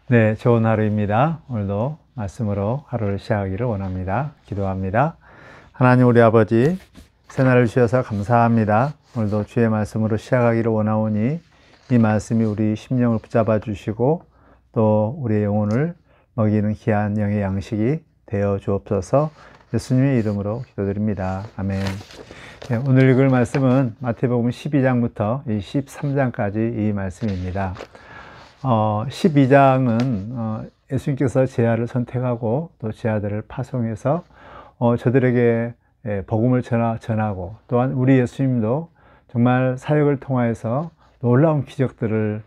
네, 좋은 하루입니다. 오늘도 말씀으로 하루를 시작하기를 원합니다. 기도합니다. 하나님 우리 아버지, 새날을 주셔서 감사합니다. 오늘도 주의 말씀으로 시작하기를 원하오니 이 말씀이 우리 심령을 붙잡아 주시고 또 우리의 영혼을 먹이는 귀한 영의 양식이 되어 주옵소서. 예수님의 이름으로 기도드립니다. 아멘. 네, 오늘 읽을 말씀은 마태복음 12장부터 13장까지 이 말씀입니다. 12장은 예수님께서 제자를 선택하고 또 제자들을 파송해서 저들에게 복음을 전하고, 또한 우리 예수님도 정말 사역을 통하여서 놀라운 기적들을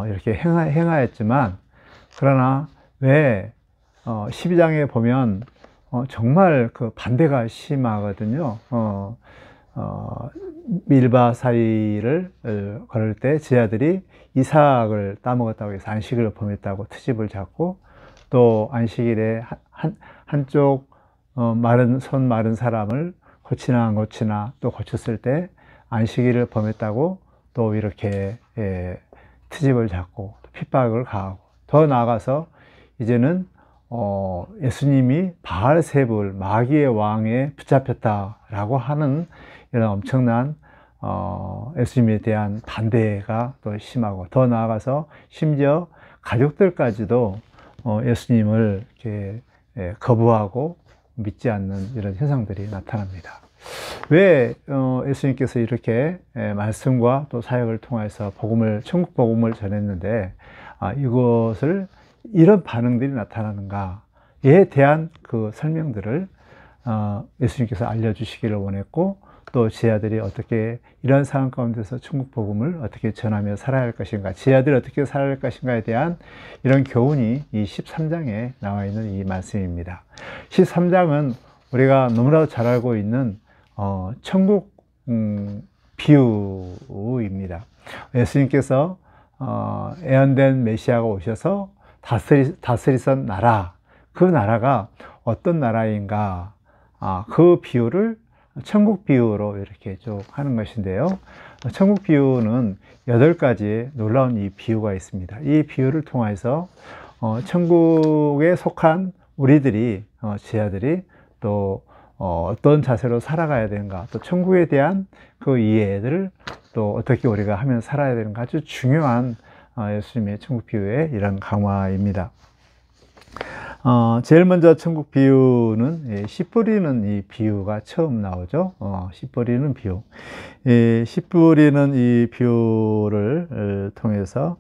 이렇게 행하였지만, 그러나 왜 12장에 보면 정말 그 반대가 심하거든요. 밀바 사이를 걸을 때 제자들이 이삭을 따먹었다고 해서 안식일을 범했다고 트집을 잡고, 또 안식일에 한쪽 손 마른 사람을 고치나 안 고치나 또 고쳤을 때 안식일을 범했다고 또 이렇게 트집을 잡고 핍박을 가하고, 더 나아가서 이제는 예수님이 바알세불 마귀의 왕에 붙잡혔다라고 하는 이런 엄청난 예수님에 대한 반대가 또 심하고, 더 나아가서 심지어 가족들까지도 예수님을 이렇게 거부하고 믿지 않는 이런 현상들이 나타납니다. 왜 예수님께서 이렇게 말씀과 또 사역을 통해서 천국 복음을 전했는데 이것을 이런 반응들이 나타나는가에 대한 그 설명들을 예수님께서 알려주시기를 원했고, 또 제자들이 어떻게 이런 상황 가운데서 천국 복음을 어떻게 전하며 살아야 할 것인가, 제자들이 어떻게 살아야 할 것인가에 대한 이런 교훈이 이 13장에 나와 있는 이 말씀입니다. 13장은 우리가 너무나도 잘 알고 있는 천국 비유입니다. 예수님께서 예언된 메시아가 오셔서 다스리던 나라, 그 나라가 어떤 나라인가, 그 비유를 천국 비유로 이렇게 쭉 하는 것인데요. 천국 비유는 8가지의 놀라운 이 비유가 있습니다. 이 비유를 통해서 천국에 속한 우리들이, 제자들이 또 어떤 자세로 살아가야 되는가, 또 천국에 대한 그 이해를 또 어떻게 우리가 하면 살아야 되는가, 아주 중요한 예수님의 천국 비유의 이런 강화입니다. 제일 먼저 천국 비유는 씨 뿌리는 이 비유가 처음 나오죠. 씨 뿌리는 비유. 씨 뿌리는 이 비유를 통해서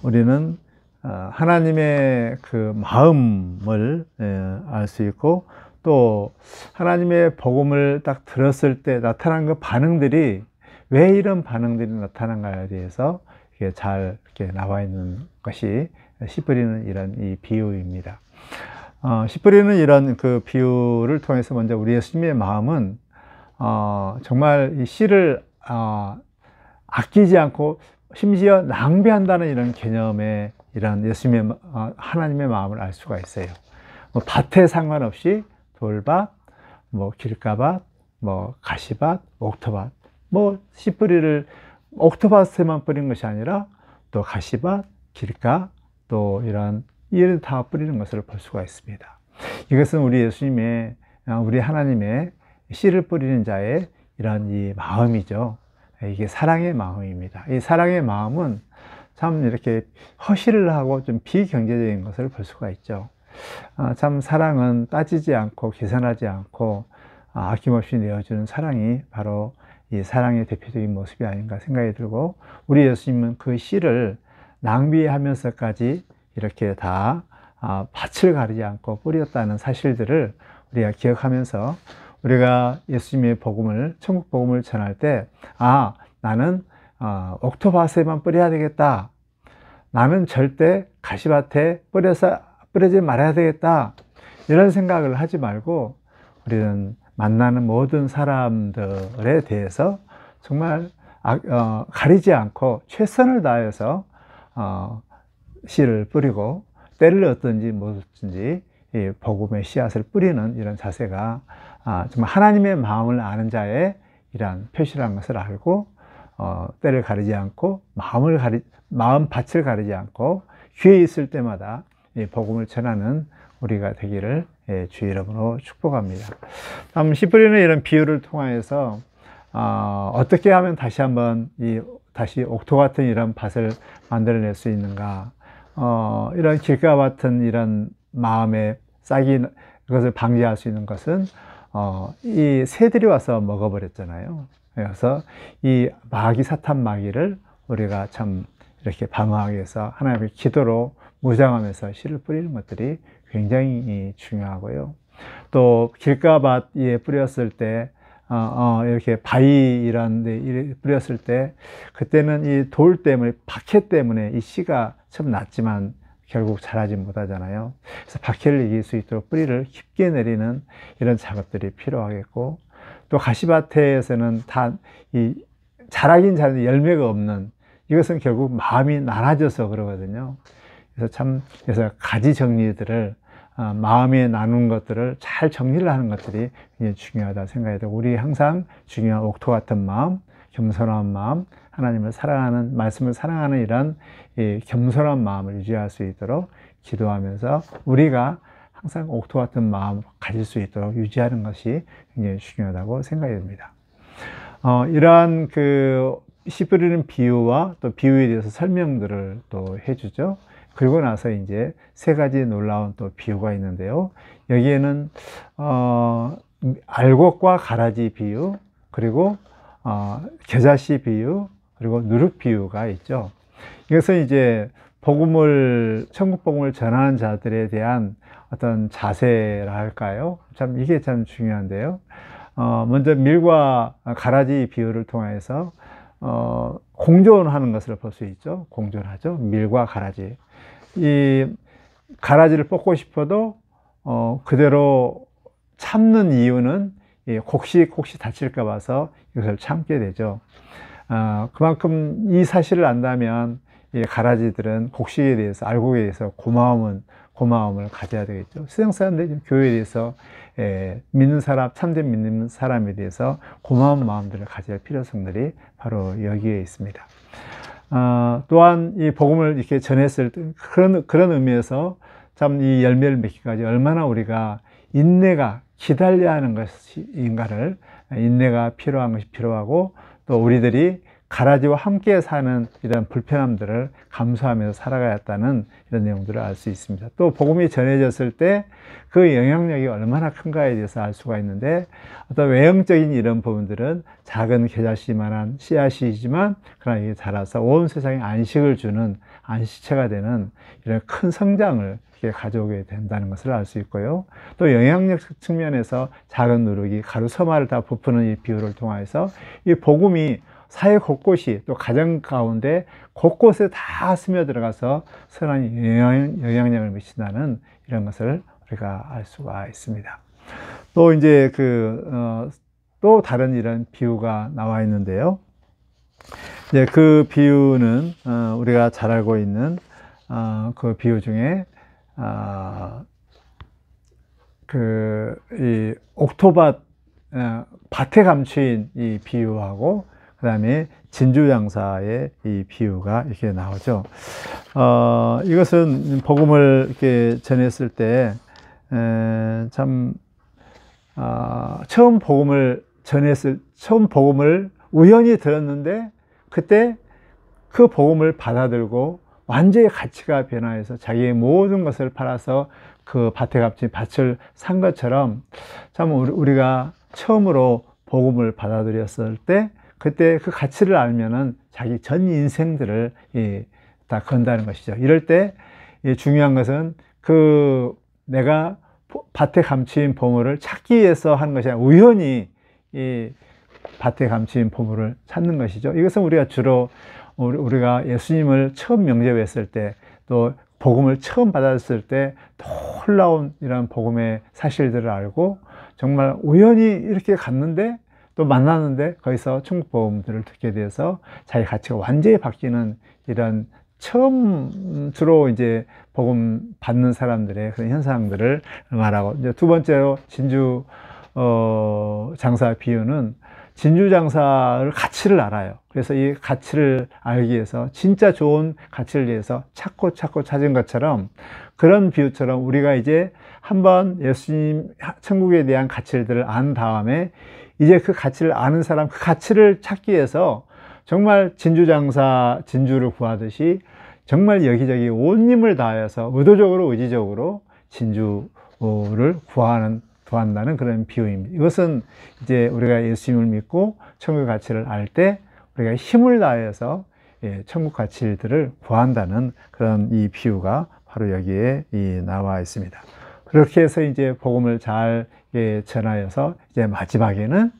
우리는 하나님의 그 마음을 알 수 있고, 또 하나님의 복음을 딱 들었을 때 나타난 그 반응들이 왜 이런 반응들이 나타난가에 대해서 이게 잘 이렇게 나와 있는 것이 씨 뿌리는 이런 이 비유입니다. 씨 뿌리는 이런 그 비유를 통해서 먼저 우리 예수님의 마음은 정말 이 씨를 아끼지 않고 심지어 낭비한다는 이런 개념의 이런 예수님의 하나님의 마음을 알 수가 있어요. 뭐 밭에 상관없이 돌밭, 뭐 길가밭, 뭐 가시밭, 옥토밭, 뭐 씨 뿌리를 옥토밭에만 뿌린 것이 아니라 또 가시밭, 길가, 또 이런 다 뿌리는 것을 볼 수가 있습니다. 이것은 우리 하나님의 씨를 뿌리는 자의 이런 이 마음이죠. 이게 사랑의 마음입니다. 이 사랑의 마음은 참 이렇게 허실을 하고 좀 비경제적인 것을 볼 수가 있죠. 참 사랑은 따지지 않고 계산하지 않고 아낌없이 내어주는 사랑이 바로 이 사랑의 대표적인 모습이 아닌가 생각이 들고, 우리 예수님은 그 씨를 낭비하면서까지 이렇게 다 밭을 가리지 않고 뿌렸다는 사실들을 우리가 기억하면서, 우리가 예수님의 복음을, 천국 복음을 전할 때 나는 옥토밭에만 뿌려야 되겠다, 나는 절대 가시밭에 뿌리지 말아야 되겠다, 이런 생각을 하지 말고, 우리는 만나는 모든 사람들에 대해서 정말 가리지 않고 최선을 다해서 씨를 뿌리고, 때를 얻든지 못든지 이 복음의 씨앗을 뿌리는 이런 자세가 정말 하나님의 마음을 아는 자의 이러한 표시라는 것을 알고, 때를 가리지 않고 마음밭을 가리지 않고 기회 있을 때마다 이 복음을 전하는 우리가 되기를 주의 이름으로 축복합니다. 다음 씨 뿌리는 이런 비유를 통하여서 어떻게 하면 다시 한번 다시 옥토 같은 이런 밭을 만들어낼 수 있는가? 이런 길가 같은 이런 마음에 싹이 그것을 방지할 수 있는 것은 이 새들이 와서 먹어버렸잖아요. 그래서 이 마귀, 사탄 마귀를 우리가 참 이렇게 방어하기 위해서 하나님의 기도로 무장하면서 씨를 뿌리는 것들이 굉장히 중요하고요. 또 길가밭에 뿌렸을 때 이렇게 바위 이런 데 뿌렸을 때 그때는 이 돌 때문에, 박해 때문에 이 씨가 처음 났지만 결국 자라지 못하잖아요. 그래서 박해를 이길 수 있도록 뿌리를 깊게 내리는 이런 작업들이 필요하겠고, 또 가시밭에서는 다 자라긴 자라는데 열매가 없는, 이것은 결국 마음이 나눠져서 그러거든요. 그래서 가지 정리들을 마음에 나눈 것들을 잘 정리를 하는 것들이 굉장히 중요하다 생각이 되고, 우리 항상 중요한 옥토 같은 마음, 겸손한 마음, 하나님을 사랑하는, 말씀을 사랑하는 이런 겸손한 마음을 유지할 수 있도록 기도하면서 우리가 항상 옥토 같은 마음을 가질 수 있도록 유지하는 것이 굉장히 중요하다고 생각이 됩니다. 이러한 씨 뿌리는 비유와 또 비유에 대해서 설명들을 또 해주죠. 그리고 나서 이제 세 가지 놀라운 또 비유가 있는데요. 여기에는 알곡과 가라지 비유, 그리고 겨자씨 비유, 그리고 누룩 비유가 있죠. 이것은 이제 천국 복음을 전하는 자들에 대한 어떤 자세라 할까요? 이게 참 중요한데요. 먼저 밀과 가라지 비유를 통해서 공존하는 것을 볼 수 있죠. 공존하죠. 밀과 가라지. 이 가라지를 뽑고 싶어도 그대로 참는 이유는 혹시 다칠까 봐서 이것을 참게 되죠. 그만큼 이 사실을 안다면 이 가라지들은 곡식에 대해서, 알곡에 대해서 고마움을 가져야 되겠죠. 세상 사람들이 교회에 대해서 믿는 사람, 참된 믿는 사람에 대해서 고마운 마음들을 가져야 할 필요성들이 바로 여기에 있습니다. 또한 이 복음을 이렇게 전했을 때 그런 의미에서 참 이 열매를 맺기까지 얼마나 우리가 인내가 기다려야 하는 것인가를, 인내가 필요한 것이 필요하고, 또 우리들이 가라지와 함께 사는 이런 불편함들을 감수하면서 살아가야겠다는 이런 내용들을 알 수 있습니다. 또 복음이 전해졌을 때 그 영향력이 얼마나 큰가에 대해서 알 수가 있는데, 어떤 외형적인 이런 부분들은 작은 겨자씨만한 씨앗이지만 그러나 이게 자라서 온 세상에 안식을 주는 안식처가 되는 이런 큰 성장을 가져오게 된다는 것을 알 수 있고요. 또 영향력 측면에서 작은 누룩이 가루 서마를 다 부푸는 이 비유를 통해서 이 복음이 사회 곳곳이, 또 가정 가운데 곳곳에 다 스며들어가서 선한 영향력을 미친다는 이런 것을 우리가 알 수가 있습니다. 또 이제 또 다른 이런 비유가 나와 있는데요. 이제 그 비유는 우리가 잘 알고 있는 그 비유 중에 이 옥토밭, 밭에 감추인 이 비유하고, 그 다음에 진주장사의 이 비유가 이렇게 나오죠. 이것은 복음을 이렇게 전했을 때, 처음 복음을 우연히 들었는데, 그때 그 복음을 받아들고 완전히 가치가 변화해서 자기의 모든 것을 팔아서 그 밭에 값진 밭을 산 것처럼, 참 우리가 처음으로 복음을 받아들였을 때 그때 그 가치를 알면은 자기 전 인생들을 다 건다는 것이죠. 이럴 때 중요한 것은 내가 밭에 감추인 보물을 찾기 위해서 하는 것이 아니라 우연히 이 밭에 감추인 보물을 찾는 것이죠. 이것은 우리가 주로 우리가 예수님을 처음 영접했을 때, 또 복음을 처음 받았을 때 놀라운 이런 복음의 사실들을 알고 정말 우연히 이렇게 갔는데 또 만났는데 거기서 천국 복음들을 듣게 돼서 자기 가치가 완전히 바뀌는 이런 처음 주로 이제 복음 받는 사람들의 그런 현상들을 말하고, 이제 두 번째로 진주 장사 비유는 진주장사를 가치를 알아요. 그래서 이 가치를 알기 위해서 진짜 좋은 가치를 위해서 찾고 찾은 것처럼, 그런 비유처럼 우리가 이제 한번 예수님 천국에 대한 가치들을 안 다음에 이제 그 가치를 아는 사람, 그 가치를 찾기 위해서 정말 진주를 구하듯이 정말 여기저기 온 힘을 다해서 의도적으로 의지적으로 진주를 구한다는 그런 비유입니다. 이것은 이제 우리가 예수님을 믿고 천국의 가치를 알 때 우리가 힘을 다해서 천국 가치들을 구한다는 그런 이 비유가 바로 여기에 나와 있습니다. 그렇게 해서 이제 복음을 잘 전하여서 이제 마지막에는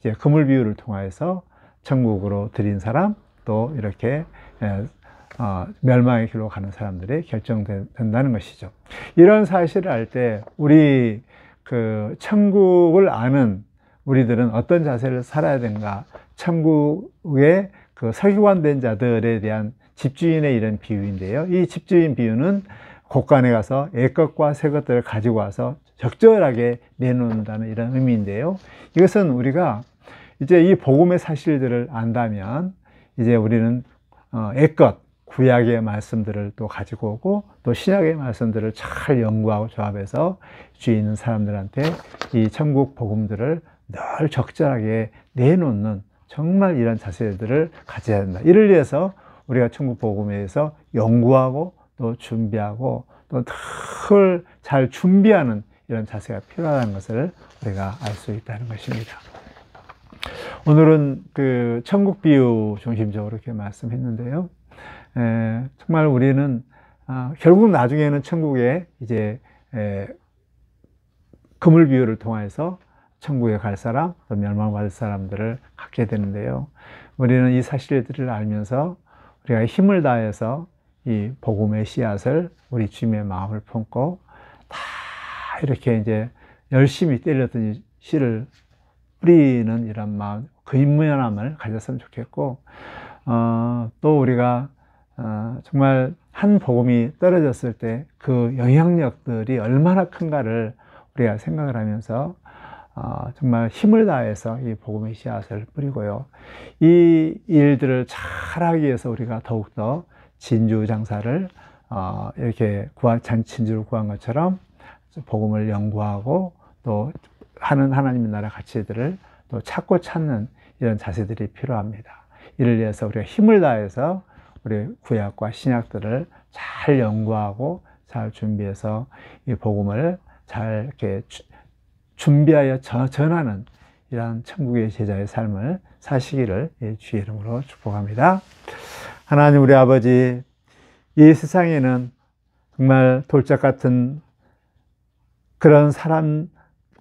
이제 그물 비유를 통하여서 천국으로 들인 사람, 또 이렇게 멸망의 길로 가는 사람들이 결정된다는 것이죠. 이런 사실을 알 때 우리 그 천국을 아는 우리들은 어떤 자세를 살아야 되는가? 천국의 그 서기관된 자들에 대한 집주인의 이런 비유인데요. 이 집주인 비유는 곳간에 가서 옛것과 새것들을 가지고 와서 적절하게 내놓는다는 이런 의미인데요. 이것은 우리가 이제 이 복음의 사실들을 안다면 이제 우리는 옛것, 구약의 말씀들을 또 가지고 오고 또 신약의 말씀들을 잘 연구하고 조합해서 주위에 있는 사람들한테 이 천국 복음들을 늘 적절하게 내놓는 정말 이런 자세들을 가져야 된다. 이를 위해서 우리가 천국 복음에 대해서 연구하고 또 준비하고 또 늘 잘 준비하는 이런 자세가 필요하다는 것을 우리가 알 수 있다는 것입니다. 오늘은 그 천국 비유 중심적으로 이렇게 말씀했는데요. 정말 우리는 결국 나중에는 천국에 이제 그물 비유를 통해서 천국에 갈 사람, 또 멸망받을 사람들을 갖게 되는데요. 우리는 이 사실들을 알면서 우리가 힘을 다해서 이 복음의 씨앗을 우리 주님의 마음을 품고 다 이렇게 이제 열심히 때렸던 씨를 뿌리는 이런 마음, 그 인문함을 가졌으면 좋겠고, 또 우리가 정말 한 복음이 떨어졌을 때 그 영향력들이 얼마나 큰가를 우리가 생각을 하면서 정말 힘을 다해서 이 복음의 씨앗을 뿌리고요. 이 일들을 잘하기 위해서 우리가 더욱더 진주 장사를 이렇게 진주를 구한 것처럼 복음을 연구하고 또 하는 하나님의 나라 가치들을 또 찾고 찾는 이런 자세들이 필요합니다. 이를 위해서 우리가 힘을 다해서 우리 구약과 신약들을 잘 연구하고 잘 준비해서 이 복음을 잘 이렇게 준비하여 전하는 이러한 천국의 제자의 삶을 사시기를 주의 이름으로 축복합니다. 하나님 우리 아버지, 이 세상에는 정말 돌짝 같은 그런 사람,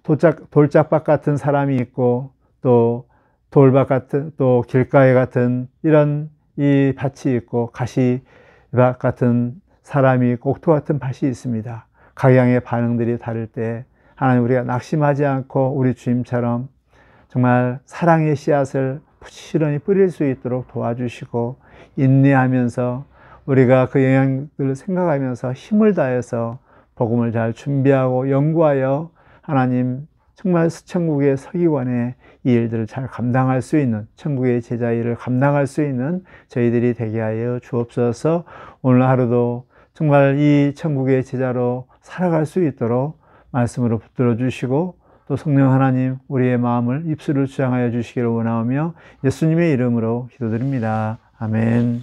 돌짝밭 같은 사람이 있고 또 돌밭 같은, 또 길가에 같은 이런 이 밭이 있고 가시밭 같은 사람이 있고 옥토 같은 밭이 있습니다. 각양의 반응들이 다를 때 하나님 우리가 낙심하지 않고 우리 주님처럼 정말 사랑의 씨앗을 부지런히 뿌릴 수 있도록 도와주시고 인내하면서 우리가 그 영향들을 생각하면서 힘을 다해서 복음을 잘 준비하고 연구하여 하나님 정말 천국의 서기관의 이 일들을 잘 감당할 수 있는, 천국의 제자 일을 감당할 수 있는 저희들이 되게 하여 주옵소서. 오늘 하루도 정말 이 천국의 제자로 살아갈 수 있도록 말씀으로 붙들어 주시고 또 성령 하나님 우리의 마음을 입술을 주장하여 주시기를 원하오며 예수님의 이름으로 기도드립니다. 아멘.